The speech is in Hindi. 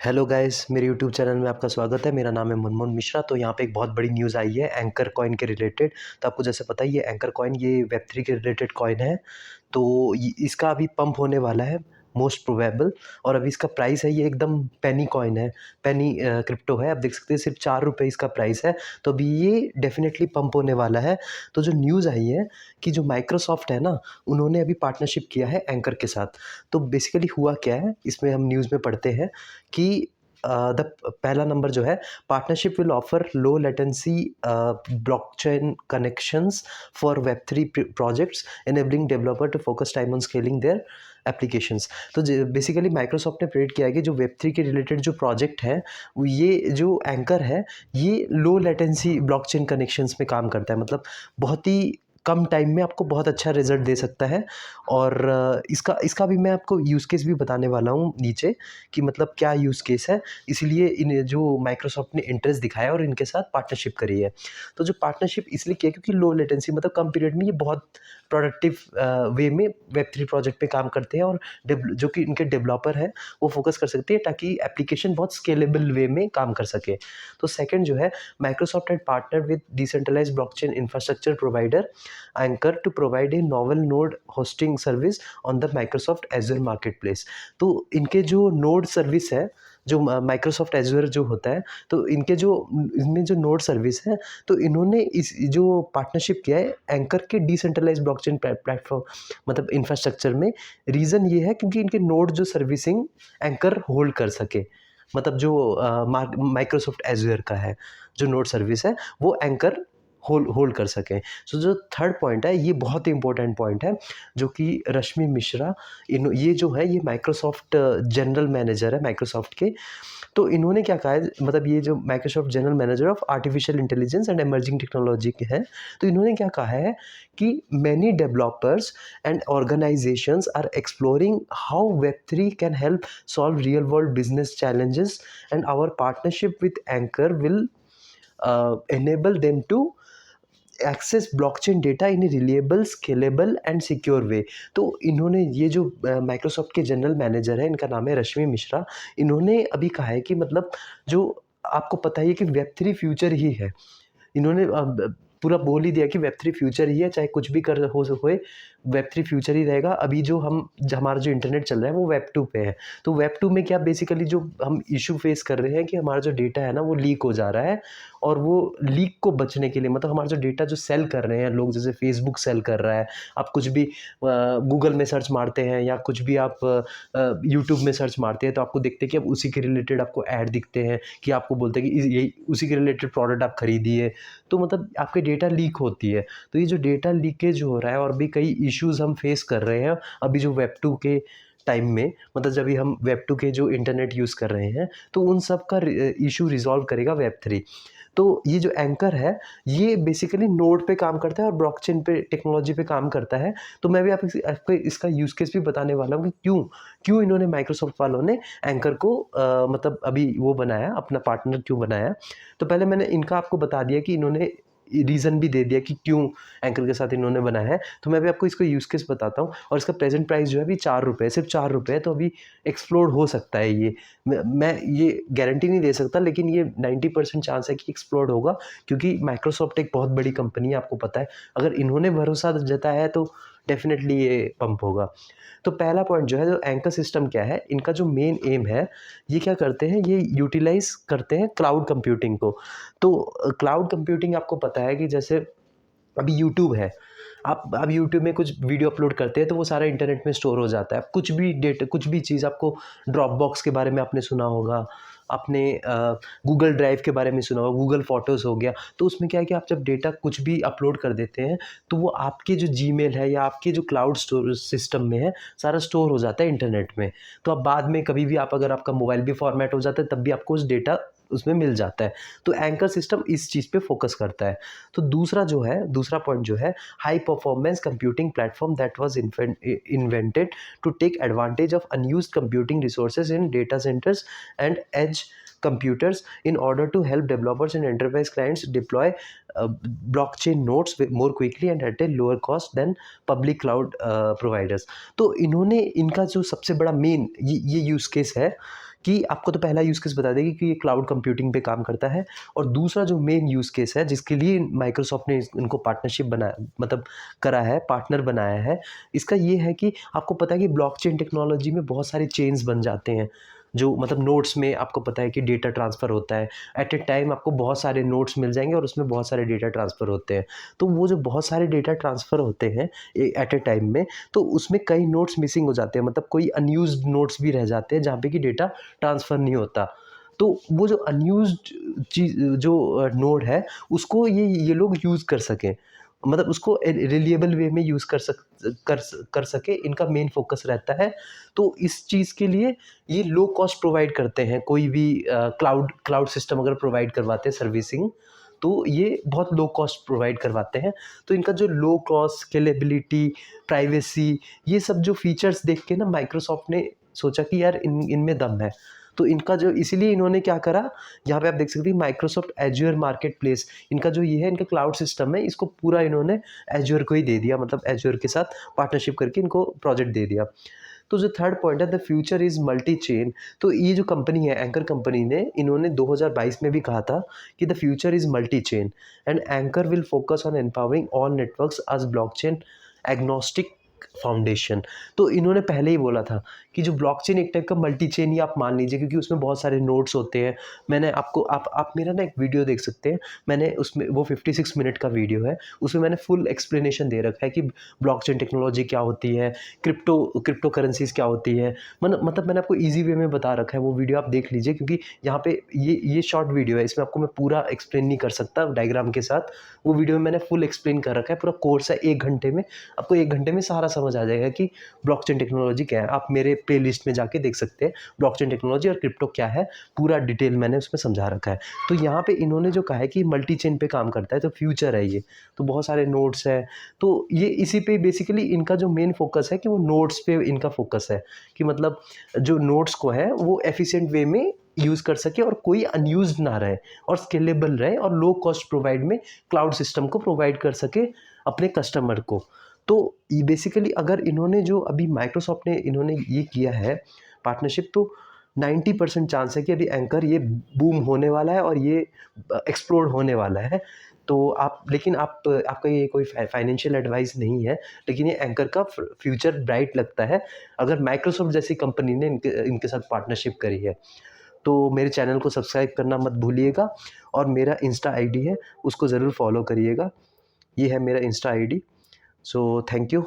हेलो गाइस, मेरे यूट्यूब चैनल में आपका स्वागत है। मेरा नाम है मनमोहन मिश्रा। तो यहाँ पे एक बहुत बड़ी न्यूज़ आई है एंकर कॉइन के रिलेटेड। तो आपको जैसे पता ही है एंकर कॉइन ये वेब3 के रिलेटेड कॉइन है। तो इसका अभी पंप होने वाला है मोस्ट प्रोबेबल। और अभी इसका प्राइस है, ये एकदम पेनी कॉइन है, पेनी क्रिप्टो है। आप देख सकते हैं सिर्फ 4 रुपये इसका प्राइस है। तो अभी ये डेफिनेटली पंप होने वाला है। तो जो न्यूज़ आई है कि जो माइक्रोसॉफ्ट है ना, उन्होंने अभी पार्टनरशिप किया है एंकर के साथ। तो बेसिकली हुआ क्या है, इसमें हम न्यूज़ में पढ़ते हैं कि द पहला नंबर जो है, partnership will offer low latency blockchain connections for वेब3 projects enabling developer to focus time on scaling their applications. तो बेसिकली माइक्रोसॉफ्ट ने प्रेडिक्ट किया है कि जो वेब3 के रिलेटेड जो प्रोजेक्ट है, ये जो एंकर है, ये लो लेटेंसी ब्लॉकचेन कनेक्शंस में काम करता है। मतलब बहुत ही कम टाइम में आपको बहुत अच्छा रिजल्ट दे सकता है। और इसका इसका भी मैं आपको यूज़ केस भी बताने वाला हूँ नीचे, कि मतलब क्या यूज़ केस है। इसीलिए इन जो माइक्रोसॉफ्ट ने इंटरेस्ट दिखाया और इनके साथ पार्टनरशिप करी है। तो जो पार्टनरशिप इसलिए किया क्योंकि लो लेटेंसी, मतलब कम पीरियड में ये बहुत प्रोडक्टिव वे में वेब3 प्रोजेक्ट पे काम करते हैं। और जो कि इनके डेवलपर हैं वो फोकस कर सकते हैं ताकि एप्लीकेशन बहुत स्केलेबल वे में काम कर सके। तो सेकंड जो है, Microsoft had partnered with decentralised blockchain infrastructure provider Anchor to provide a novel node hosting service on the Microsoft Azure Marketplace। तो इनके जो नोड सर्विस है, जो माइक्रोसॉफ्ट एजूर जो होता है, तो इनके जो इनमें जो नोड सर्विस है, तो इन्होंने इस जो पार्टनरशिप किया है एंकर के डिसेंट्रलाइज ब्लॉकचेन प्लेटफॉर्म, मतलब इंफ्रास्ट्रक्चर में। रीज़न ये है क्योंकि इनके नोड जो सर्विसिंग एंकर होल्ड कर सके। मतलब जो माइक्रोसॉफ्ट एजूर का है, जो नोड सर्विस है, वो एंकर होल्ड कर सकें। सो जो थर्ड पॉइंट है, ये बहुत ही इंपॉर्टेंट पॉइंट है, जो कि रश्मि मिश्रा, ये जो है, ये माइक्रोसॉफ्ट जनरल मैनेजर है माइक्रोसॉफ्ट के। तो इन्होंने क्या कहा है, मतलब ये जो Microsoft general manager of artificial intelligence and emerging technology के हैं, तो इन्होंने क्या कहा है कि many developers and organisations are exploring how वेब3 can help solve real world business challenges and our partnership with Anchor will enable them to access blockchain data in a reliable, scalable and secure way. तो इन्होंने, ये जो माइक्रोसॉफ्ट के जनरल मैनेजर है, इनका नाम है रश्मि मिश्रा, इन्होंने अभी कहा है कि मतलब जो आपको पता ही है कि वेब3 फ्यूचर ही है। इन्होंने पूरा बोल ही दिया कि वेब3 फ्यूचर ही है, चाहे कुछ भी कर हो होए, वेब3 फ्यूचर ही रहेगा। अभी जो हमारा जो इंटरनेट चल रहा है वो वेब 2 पे है। तो वेब 2 में क्या बेसिकली जो हम इशू फेस कर रहे हैं कि हमारा जो डेटा है ना, वो लीक हो जा रहा है। और वो लीक को बचने के लिए, मतलब हमारा जो डेटा जो सेल कर रहे हैं लोग, जैसे फेसबुक सेल कर रहा है, आप कुछ भी गूगल में सर्च मारते हैं या कुछ भी आप यूट्यूब में सर्च मारते हैं, तो आपको देखते हैं कि अब उसी के रिलेटेड आपको ऐड दिखते हैं, कि आपको बोलते हैं कि यही उसी के रिलेटेड प्रोडक्ट आप खरीदिए। तो मतलब आपके डेटा लीक होती है। तो ये जो डेटा लीकेज हो रहा है, और भी कई इश्यूज हम फेस कर रहे हैं अभी जो वेब 2 के टाइम में, मतलब जब भी हम वेब 2 के जो इंटरनेट यूज़ कर रहे हैं, तो उन सब का इशू रिजॉल्व करेगा वेब 3। तो ये जो एंकर है, ये बेसिकली नोड पे काम करता है और ब्लॉकचेन पे, टेक्नोलॉजी पे काम करता है। तो मैं भी आपको इसका यूज़ केस भी बताने वाला हूँ कि क्यों क्यों इन्होंने, माइक्रोसॉफ्ट वालों ने एंकर को मतलब अभी वो बनाया, अपना पार्टनर क्यों बनाया। तो पहले मैंने इनका आपको बता दिया कि इन्होंने रीज़न भी दे दिया कि क्यों एंकर के साथ इन्होंने बनाया है। तो मैं भी आपको इसको यूज़ केस बताता हूँ। और इसका प्रेजेंट प्राइस जो है अभी 4 रुपये, सिर्फ 4 रुपये है। तो अभी एक्सप्लोर हो सकता है ये। मैं ये गारंटी नहीं दे सकता, लेकिन ये 90% चांस है कि एक्सप्लोर होगा, क्योंकि माइक्रोसॉफ्ट एक बहुत बड़ी कंपनी है, आपको पता है। अगर इन्होंने भरोसा जताया है तो डेफिनेटली ये पंप होगा। तो पहला पॉइंट जो है, जो एंकर सिस्टम क्या है, इनका जो मेन एम है, ये क्या करते हैं, ये यूटिलाइज करते हैं क्लाउड कंप्यूटिंग को। तो क्लाउड कंप्यूटिंग आपको पता है कि जैसे अभी यूट्यूब है, आप यूट्यूब में कुछ वीडियो अपलोड करते हैं तो वो सारा इंटरनेट में स्टोर हो जाता है। कुछ भी डेटा, कुछ भी चीज़, आपको ड्रॉप बॉक्स के बारे में आपने सुना होगा, आपने गूगल ड्राइव के बारे में सुना होगा, गूगल फोटोज़ हो गया। तो उसमें क्या है कि आप जब डेटा कुछ भी अपलोड कर देते हैं, तो वो आपके जो जीमेल है या आपके जो क्लाउड स्टोर सिस्टम में है, सारा स्टोर हो जाता है इंटरनेट में। तो अब बाद में कभी भी अगर आपका मोबाइल भी फॉर्मेट हो जाता है, तब भी आपको उस डेटा उसमें मिल जाता है। तो एंकर सिस्टम इस चीज़ पे फोकस करता है। तो दूसरा पॉइंट जो है, high performance computing platform that was invented to take advantage of unused computing resources in data centres and edge computers in order to help developers and enterprise clients deploy blockchain nodes more quickly and at a lower cost than public cloud providers। तो इन्होंने, इनका जो सबसे बड़ा मेन ये यूज़ केस है कि आपको तो पहला यूज़ केस बता देगी कि ये क्लाउड कंप्यूटिंग पे काम करता है, और दूसरा जो मेन यूज़ केस है जिसके लिए माइक्रोसॉफ्ट ने इनको पार्टनरशिप बनाया, मतलब करा है, पार्टनर बनाया है, इसका ये है कि आपको पता है कि ब्लॉकचेन टेक्नोलॉजी में बहुत सारे चेन्स बन जाते हैं, जो मतलब नोड्स में आपको पता है कि डेटा ट्रांसफ़र होता है। एट ए टाइम आपको बहुत सारे नोड्स मिल जाएंगे और उसमें बहुत सारे डेटा ट्रांसफ़र होते हैं। तो वो जो बहुत सारे डेटा ट्रांसफ़र होते हैं एट ए टाइम में, तो उसमें कई नोड्स मिसिंग हो जाते हैं, मतलब कोई अनयूज्ड नोड्स भी रह जाते हैं जहाँ पे कि डेटा ट्रांसफ़र नहीं होता। तो वो जो अनयूज्ड चीज़ जो नोड है, उसको ये लोग यूज़ कर सकें, मतलब उसको रिलायबल वे में यूज़ कर सके, इनका मेन फोकस रहता है। तो इस चीज़ के लिए ये लो कॉस्ट प्रोवाइड करते हैं, कोई भी क्लाउड सिस्टम अगर प्रोवाइड करवाते हैं सर्विसिंग, तो ये बहुत लो कॉस्ट प्रोवाइड करवाते हैं। तो इनका जो लो कॉस्ट, स्केलेबिलिटी, प्राइवेसी, ये सब जो फीचर्स देख के ना माइक्रोसॉफ्ट ने सोचा कि यार इनमें दम है। तो इनका जो इसीलिए इन्होंने क्या करा, यहाँ पे आप देख सकते हैं माइक्रोसॉफ्ट एज्योर मार्केट प्लेस, इनका जो ये है, इनका क्लाउड सिस्टम है, इसको पूरा इन्होंने एज्योर को ही दे दिया, मतलब एज्योर के साथ पार्टनरशिप करके इनको प्रोजेक्ट दे दिया। तो जो थर्ड पॉइंट है, the future is multi chain. तो ये जो कंपनी है, एंकर कंपनी ने, इन्होंने 2022 में भी कहा था कि the future is multi chain and Anchor will focus on empowering all networks as blockchain agnostic foundation. तो इन्होंने पहले ही बोला था कि जो ब्लॉकचेन एक टाइप का मल्टी चेन ही आप मान लीजिए, क्योंकि उसमें बहुत सारे नोड्स होते हैं। मैंने आपको आप मेरा ना एक वीडियो देख सकते हैं, मैंने उसमें, वो 56 मिनट का वीडियो है, उसमें मैंने फुल एक्सप्लेनेशन दे रखा है कि ब्लॉकचेन टेक्नोलॉजी क्या होती है, क्रिप्टो करेंसीज क्या होती है, मतलब मैंने आपको ईजी वे में बता रखा है। वो वीडियो आप देख लीजिए, क्योंकि यहाँ पे ये शॉर्ट वीडियो है, इसमें आपको मैं पूरा एक्सप्लेन नहीं कर सकता डायग्राम के साथ। वो वीडियो में मैंने फुल एक्सप्लेन कर रखा है, पूरा कोर्स है 1 घंटे में, आपको 1 घंटे में सारा समझ आ जाएगा कि ब्लॉकचेन टेक्नोलॉजी क्या है। आप मेरे प्लेलिस्ट में जाके देख सकते हैं ब्लॉकचेन टेक्नोलॉजी और क्रिप्टो क्या है, पूरा डिटेल मैंने उसमें समझा रखा है। तो यहाँ पे इन्होंने जो कहा है कि मल्टी चेन पे काम करता है, तो फ्यूचर है ये, तो बहुत सारे नोड्स हैं, तो ये इसी पे बेसिकली इनका जो मेन फोकस है कि वो नोड्स पे इनका फोकस है, कि मतलब जो नोड्स को है वो एफिशिएंट वे में यूज़ कर सके और कोई अनयूज्ड ना रहे, और स्केलेबल रहे, और लो कॉस्ट प्रोवाइड में क्लाउड सिस्टम को प्रोवाइड कर सके अपने कस्टमर को। तो ये बेसिकली अगर इन्होंने जो अभी माइक्रोसॉफ्ट ने इन्होंने ये किया है पार्टनरशिप, तो 90% चांस है कि अभी एंकर ये बूम होने वाला है और ये एक्सप्लोड होने वाला है। तो आप, लेकिन आपका ये कोई फाइनेंशियल एडवाइस नहीं है, लेकिन ये एंकर का फ्यूचर ब्राइट लगता है अगर माइक्रोसॉफ्ट जैसी कंपनी ने इनके साथ पार्टनरशिप करी है। तो मेरे चैनल को सब्सक्राइब करना मत भूलिएगा, और मेरा इंस्टा आईडी है, उसको ज़रूर फॉलो करिएगा। ये है मेरा Insta ID. So thank you.